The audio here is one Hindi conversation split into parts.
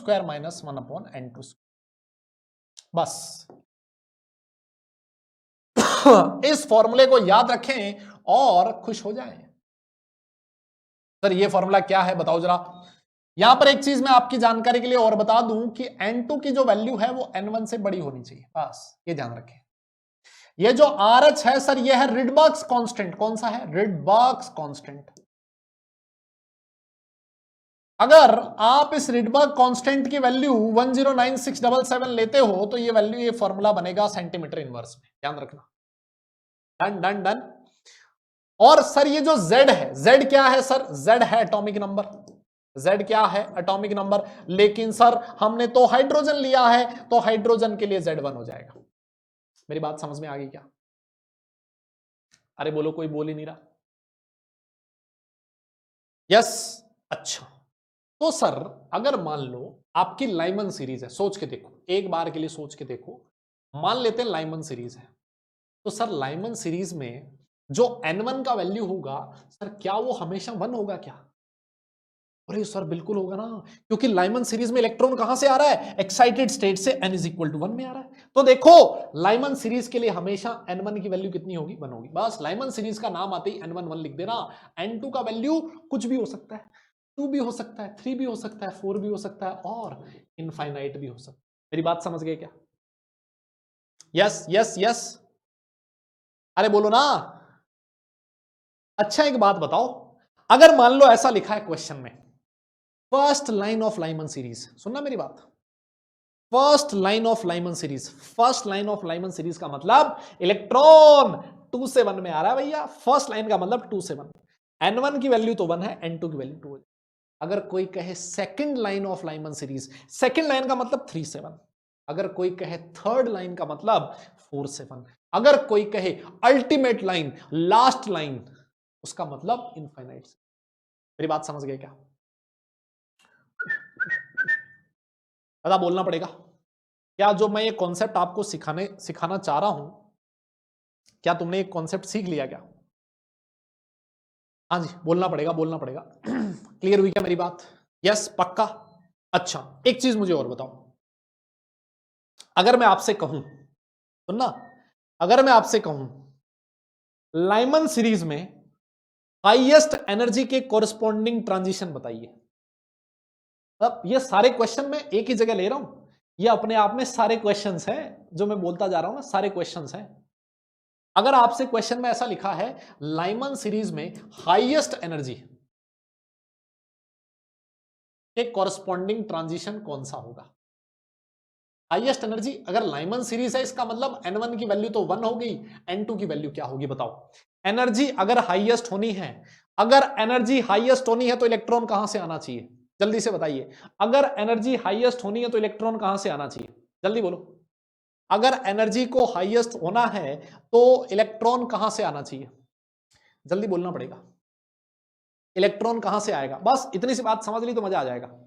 Square minus 1/n2 square. बस इस फॉर्मूले को याद रखें और खुश हो जाएं। सर ये फॉर्मूला क्या है बताओ जरा। यहां पर एक चीज मैं आपकी जानकारी के लिए और बता दूं कि n2 की जो वैल्यू है वो n1 से बड़ी होनी चाहिए, बस ये ध्यान रखें। ये जो RH है सर ये है रिडबर्ग्स कांस्टेंट। कौन सा है? Rydberg's constant. अगर आप इस रिडबर्ग कांस्टेंट की वैल्यू 109677 लेते हो तो ये वैल्यू, ये फॉर्मूला बनेगा सेंटीमीटर इनवर्स में, ध्यान रखना। Done done done. और सर ये जो Z है, Z क्या है सर? Z है एटॉमिक नंबर। Z क्या है? Atomic number. लेकिन सर हमने तो हाइड्रोजन लिया है तो हाइड्रोजन के लिए Z1 हो जाएगा। मेरी बात समझ में आ गई क्या? अरे बोलो, कोई बोल ही नहीं रहा। यस। अच्छा तो सर अगर मान लो आपकी लाइमन सीरीज है, सोच के देखो, एक बार के लिए सोच के देखो, मान लेते हैं लाइमन सीरीज है, तो सर लाइमन सीरीज में जो n1 का वैल्यू होगा सर क्या वो हमेशा 1 होगा क्या? अरे सर बिल्कुल होगा ना, क्योंकि लाइमन सीरीज में इलेक्ट्रॉन कहां से आ रहा है? एक्साइटेड स्टेट से n = 1 में आ रहा है। तो देखो लाइमन सीरीज के लिए हमेशा n1 की वैल्यू कितनी होगी? 1 होगी। बस लाइमन सीरीज का नाम आते ही n1 1 लिख देना। n2 का वैल्यू कुछ भी हो सकता है, 2 भी हो सकता है, 3 भी हो सकता है, 4 भी हो सकता है और इनफाइनाइट भी हो सकता है। मेरी बात समझ गए क्या? Yes yes yes. अरे बोलो ना। अच्छा एक बात बताओ, अगर मान लो ऐसा लिखा है क्वेश्चन में, first line of Lyman series, सुनना मेरी बात, first line of Lyman series. First line of Lyman series का मतलब इलेक्ट्रॉन 2 से 1 में आ रहा है भैया। फर्स्ट लाइन का मतलब 2 से 1। n1 की वैल्यू तो 1 है, n2 की वैल्यू 2 है। अगर कोई कहे second line of Lyman series, second line का मतलब 3 से 1। अगर कोई कहे थर्ड लाइन का मतलब 4 से 1। अगर कोई कहे अल्टीमेट लाइन, लास्ट लाइन, उसका मतलब इनफाइनाइट। मेरी बात समझ गए क्या? पता बोलना पड़ेगा क्या? जो मैं ये कॉन्सेप्ट आपको सिखाना चाह रहा हूं, क्या तुमने एक कॉन्सेप्ट सीख लिया क्या? हाँ जी, बोलना पड़ेगा, बोलना पड़ेगा। क्लियर हुई क्या मेरी बात? यस पक्का। अच्छा एक चीज मुझे और बताओ, अगर मैं आपसे कहूं, सुनना, अगर मैं आपसे कहूं लाइमन सीरीज में हाईएस्ट एनर्जी के कोरस्पॉन्डिंग ट्रांजिशन बताइए। अब ये सारे क्वेश्चन मैं एक ही जगह ले रहा हूं, ये अपने आप में सारे क्वेश्चंस हैं जो मैं बोलता जा रहा हूं ना, सारे क्वेश्चंस हैं। अगर आपसे क्वेश्चन में ऐसा लिखा है लाइमन सीरीज में हाईएस्ट एनर्जी के कॉरस्पॉन्डिंग ट्रांजिशन कौन सा होगा? हाईएस्ट एनर्जी अगर लाइमन सीरीज है इसका मतलब n1 की वैल्यू तो 1 हो गई, n2 की वैल्यू क्या होगी बताओ? एनर्जी अगर हाईएस्ट होनी है, अगर एनर्जी हाईएस्ट होनी है तो इलेक्ट्रॉन कहां से आना चाहिए? जल्दी से बताइए। अगर एनर्जी हाईएस्ट होनी है तो इलेक्ट्रॉन कहां से आना चाहिए? जल्दी बोलो। अगर एनर्जी को हाईएस्ट होना है तो इलेक्ट्रॉन कहां से आना चाहिए? जल्दी बोलना पड़ेगा। इलेक्ट्रॉन कहां से आएगा? बस इतनी सी बात समझ ली तो मजा आ जाएगा।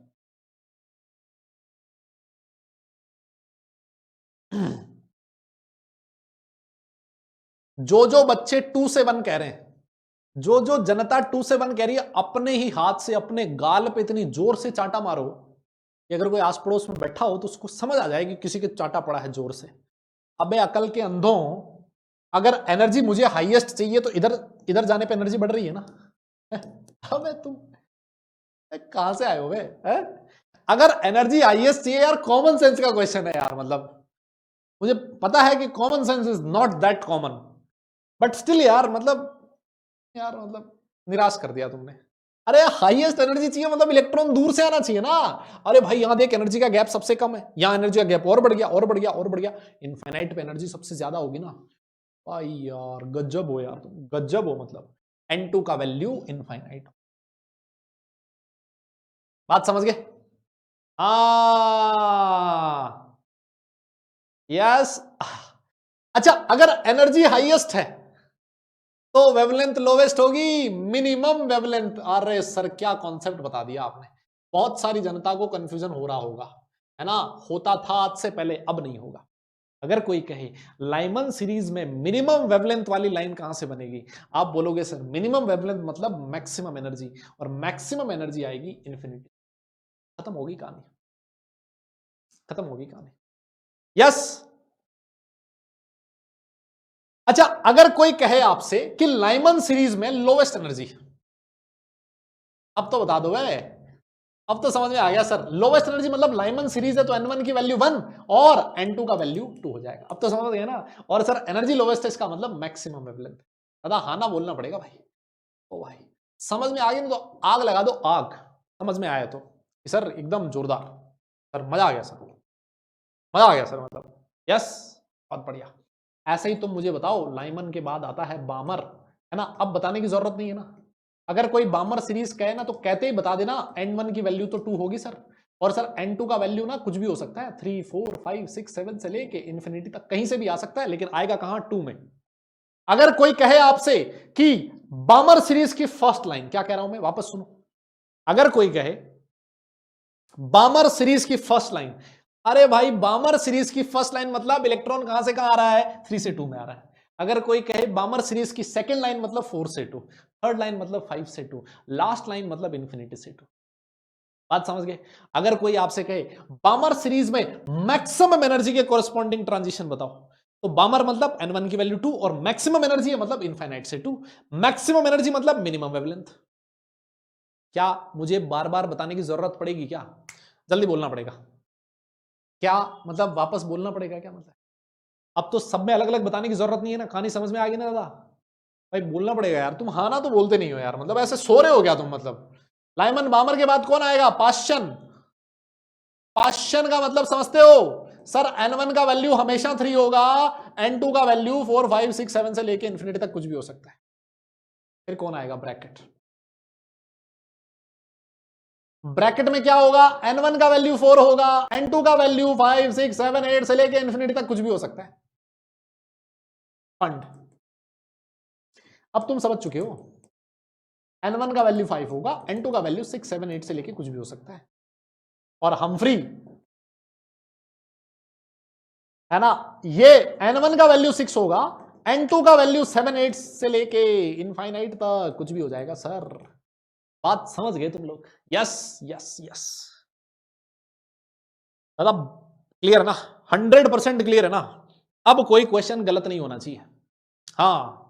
जो जो बच्चे 2 से 1 कह रहे हैं, जो जो जनता 2 से 1 कह रही है, अपने ही हाथ से अपने गाल पे इतनी जोर से चांटा मारो कि अगर कोई आस पड़ोस में बैठा हो तो उसको समझ आ जाएगी किसी के चांटा पड़ा है जोर से। अबे अकल के अंधों, अगर एनर्जी मुझे हाईएस्ट चाहिए तो इधर इधर जाने पे एनर्जी बढ़ रही है ना। अबे तुम कहां से आए हो बे? अगर एनर्जी हाईएस्ट चाहिए यार, कॉमन सेंस का क्वेश्चन है यार, मतलब मुझे पता है कि common sense is not that common, but still यार मतलब निराश कर दिया तुमने। अरे हाईएस्ट एनर्जी चाहिए मतलब इलेक्ट्रॉन दूर से आना चाहिए ना। अरे भाई यहां देख एनर्जी का गैप सबसे कम है, यहां एनर्जी का गैप और बढ़ गया और बढ़ गया और बढ़ गया, इनफाइनाइट पे एनर्जी सबसे ज्यादा होगी ना। भाई यार गजब हो यार, तुम गजब हो। मतलब n2 का वैल्यू इनफाइनाइट। बात समझ गए? यस। अच्छा अगर एनर्जी हाईएस्ट है तो वेवलेंथ लोवेस्ट होगी, मिनिमम वेवलेंथ। अरे सर क्या कॉन्सेप्ट बता दिया आपने। बहुत सारी जनता को कंफ्यूजन हो रहा होगा, है ना? होता था आज से पहले, अब नहीं होगा। अगर कोई कहे लाइमन सीरीज में मिनिमम वेवलेंथ वाली लाइन कहां से बनेगी, आप बोलोगे सर मिनिमम वेवलेंथ मतलब मैक्सिमम एनर्जी, और मैक्सिमम एनर्जी आएगी इन्फिनिटी। खत्म होगी कहानी। खत्म होगी कहानी। यस। अच्छा, अगर कोई कहे आपसे कि लाइमन सीरीज में लोवेस्ट एनर्जी, अब तो बता दो भाई, अब तो समझ में आ गया सर। लोवेस्ट एनर्जी मतलब लाइमन सीरीज है तो N1 की वैल्यू 1 और N2 का वैल्यू 2 हो जाएगा। अब तो समझ गए ना। और सर एनर्जी लोवेस्ट है, इसका मतलब मैक्सिमम वेवलेंथ। दादा हाँ ना बोलना पड़ेगा भाई। ओ भाई समझ में आ गया ना, तो आग लगा दो आग। समझ में आया तो सर एकदम जोरदार, सर मजा आ गया सर, मजा आ गया सर, मतलब यस बहुत बढ़िया। ऐसे ही तुम मुझे बताओ, लाइमन के बाद आता है बामर, है ना। अब बताने की जरूरत नहीं है ना। अगर कोई बामर सीरीज कहे ना तो कहते ही बता देना N1 की वैल्यू तो 2 होगी सर, और सर N2 का वैल्यू ना कुछ भी हो सकता है, 3 4 5 6 7 से लेके इन्फिनिटी तक कहीं से भी आ सकता है, लेकिन आएगा कहां 2 में। अगर कोई कहे आपसे कि बामर सीरीज की फर्स्ट लाइन, क्या कह रहा हूं मैं वापस सुनो। अगर कोई कहे बामर सीरीज की फर्स्ट लाइन, अरे भाई बामर सीरीज की फर्स्ट लाइन मतलब इलेक्ट्रॉन कहां से कहां आ रहा है, 3 से 2 में आ रहा है। अगर कोई कहे बामर सीरीज की सेकंड लाइन मतलब 4 से 2, थर्ड लाइन मतलब 5 से 2, लास्ट लाइन मतलब इन्फिनिटी से 2। बात समझ गए। अगर कोई आपसे कहे बामर सीरीज में मैक्सिमम एनर्जी के कोरस्पॉन्डिंग ट्रांजिशन बताओ, तो बामर मतलब N1 की वैल्यू 2 और मैक्सिमम एनर्जी है मतलब इनफाइनाइट से 2। मैक्सिमम एनर्जी मतलब मिनिमम वेवलेंथ। क्या मुझे बार बार बताने की जरूरत पड़ेगी क्या? जल्दी बोलना पड़ेगा क्या, मतलब वापस बोलना पड़ेगा क्या, मतलब अब तो सब में अलग अलग बताने की जरूरत नहीं है ना। कहानी समझ में आ गई ना दादा? भाई बोलना पड़ेगा यार, तुम हाँ ना तो बोलते नहीं हो यार, मतलब ऐसे सो रहे हो क्या तुम? मतलब लाइमन बामर के बाद कौन आएगा? पाश्चन। पाश्चन का मतलब समझते हो सर? N1 का वैल्यू हमेशा 3 होगा, N2 का वैल्यू 4 5 6 7 से लेके इन्फिनिटी तक कुछ भी हो सकता है। फिर कौन आएगा? ब्रैकेट। ब्रैकेट में क्या होगा? N1 का वैल्यू 4 होगा, N2 का वैल्यू 5 6 7 8 से लेके इन्फिनिटी तक कुछ भी हो सकता है। फंड। अब तुम समझ चुके हो, N1 का वैल्यू 5 होगा, N2 का वैल्यू 6 7 8 से लेके कुछ भी हो सकता है। और हम्फ्री, है ना, ये N1 का वैल्यू 6 होगा, N2 का वैल्यू 7 8 से लेके इनफाइनाइट तक कुछ भी हो जाएगा सर। बात समझ गए तुम लोग? Yes yes yes. मतलब क्लियर ना? 100% क्लियर है ना? अब कोई क्वेश्चन गलत नहीं होना चाहिए। हाँ